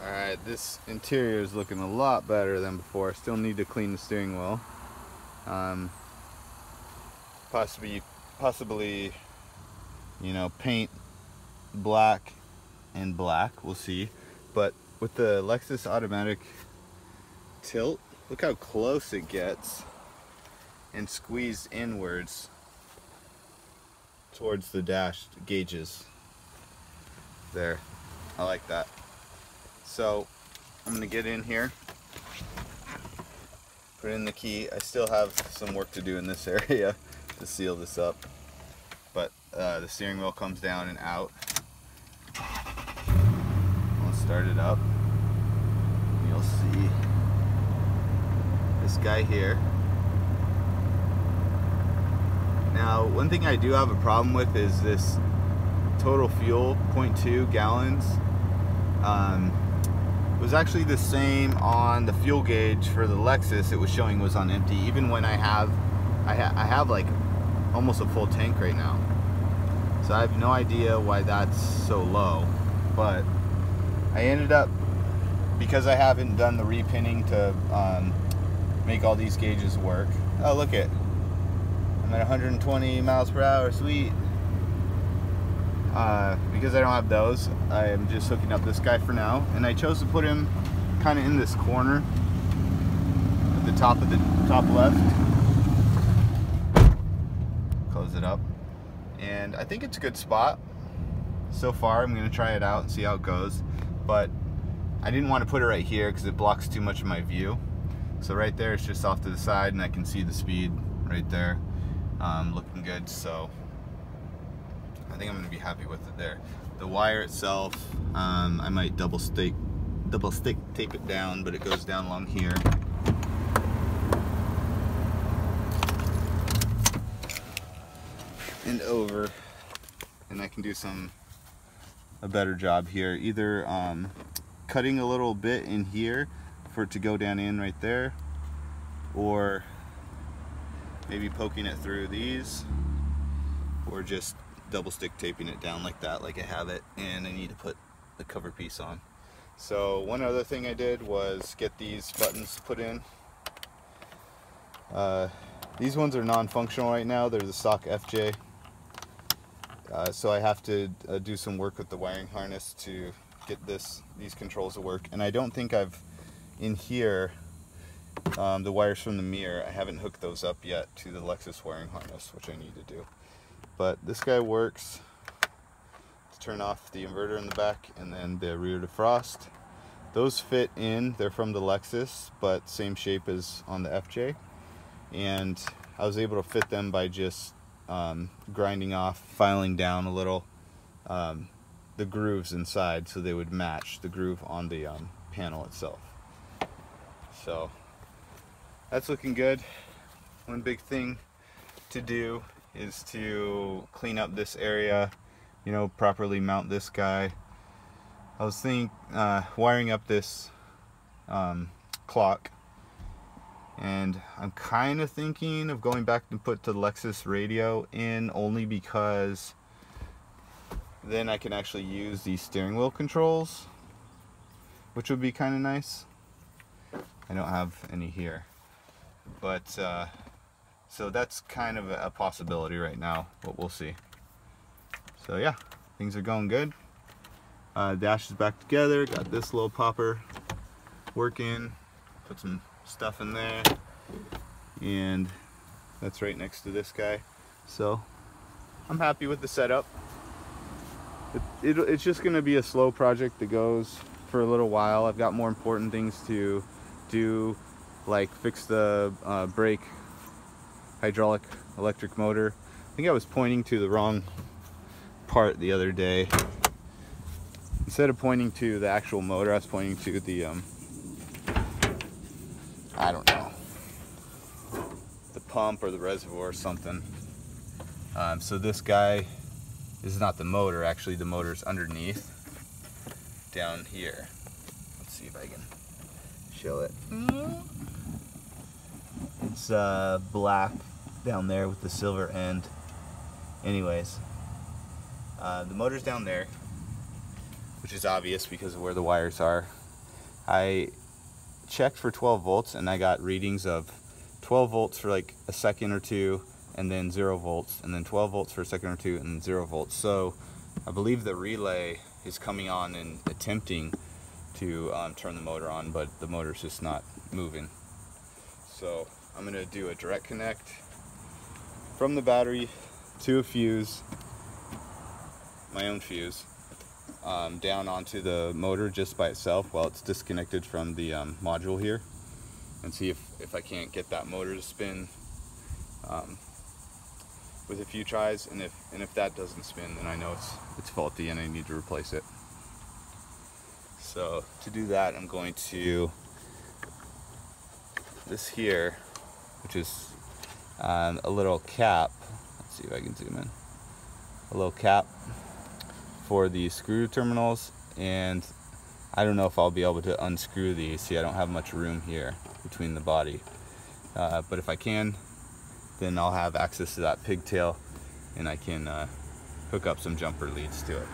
Alright, this interior is looking a lot better than before. Still need to clean the steering wheel. Possibly, you know, paint black and black, we'll see. But with the Lexus automatic tilt, look how close it gets and squeezed inwards towards the dash gauges. There, I like that. So I'm gonna get in here, put in the key. I still have some work to do in this area to seal this up, but the steering wheel comes down and out. I'll start it up. You'll see this guy here. Now, one thing I do have a problem with is this total fuel, 0.2 gallons. Was actually the same on the fuel gauge for the Lexus. It was showing was on empty, even when I have like almost a full tank right now. So I have no idea why that's so low, but I ended up, because I haven't done the repinning to make all these gauges work. Oh, look it, I'm at 120 miles per hour, sweet. Because I don't have those, I am just hooking up this guy for now, and I chose to put him kind of in this corner at the top left. Close it up, and I think it's a good spot so far. I'm going to try it out and see how it goes, but I didn't want to put it right here because it blocks too much of my view. So right there, it's just off to the side, and I can see the speed right there. Looking good, so I think I'm going to be happy with it there. The wire itself, I might double stick tape it down, but it goes down along here. And over, and I can do a better job here. Either cutting a little bit in here for it to go down in right there, or maybe poking it through these, or just double stick taping it down like that, like I have it, and I need to put the cover piece on. So one other thing I did was get these buttons put in. These ones are non-functional right now. They're the stock FJ. So I have to do some work with the wiring harness to get these controls to work. And I don't think I've, in here, the wires from the mirror, I haven't hooked those up yet to the Lexus wiring harness, which I need to do. But this guy works to turn off the inverter in the back, and then the rear defrost. Those fit in, they're from the Lexus, but same shape as on the FJ. And I was able to fit them by just grinding off, filing down a little the grooves inside so they would match the groove on the panel itself. So that's looking good. One big thing to do is to clean up this area, you know, properly mount this guy. I was thinking wiring up this clock, and I'm kind of thinking of going back and put the Lexus radio in, only because then I can actually use these steering wheel controls, which would be kind of nice. I don't have any here, but so that's kind of a possibility right now, but we'll see. So yeah, things are going good. Dash is back together. Got this little popper working. Put some stuff in there, and that's right next to this guy. So I'm happy with the setup. It's just going to be a slow project that goes for a little while. I've got more important things to do, like fix the brake hydraulic electric motor. I think I was pointing to the wrong part the other day. Instead of pointing to the actual motor, I was pointing to the I don't know, the pump or the reservoir or something. So this guy, this is not the motor, actually the motor's underneath down here. Let's see if I can show it. It's black down there with the silver end. Anyways, the motor's down there, which is obvious because of where the wires are. I checked for 12 volts and I got readings of 12 volts for like a second or two, and then 0 volts, and then 12 volts for a second or two, and then 0 volts. So I believe the relay is coming on and attempting to turn the motor on, but the motor's just not moving. So I'm going to do a direct connect from the battery to a fuse, my own fuse, down onto the motor just by itself while it's disconnected from the module here, and see if I can't get that motor to spin with a few tries, and if that doesn't spin, then I know it's faulty and I need to replace it. So to do that, I'm going to this here, which is a little cap. Let's see if I can zoom in. A little cap for the screw terminals, and I don't know if I'll be able to unscrew these. See, I don't have much room here between the body, but if I can, then I'll have access to that pigtail and I can hook up some jumper leads to it.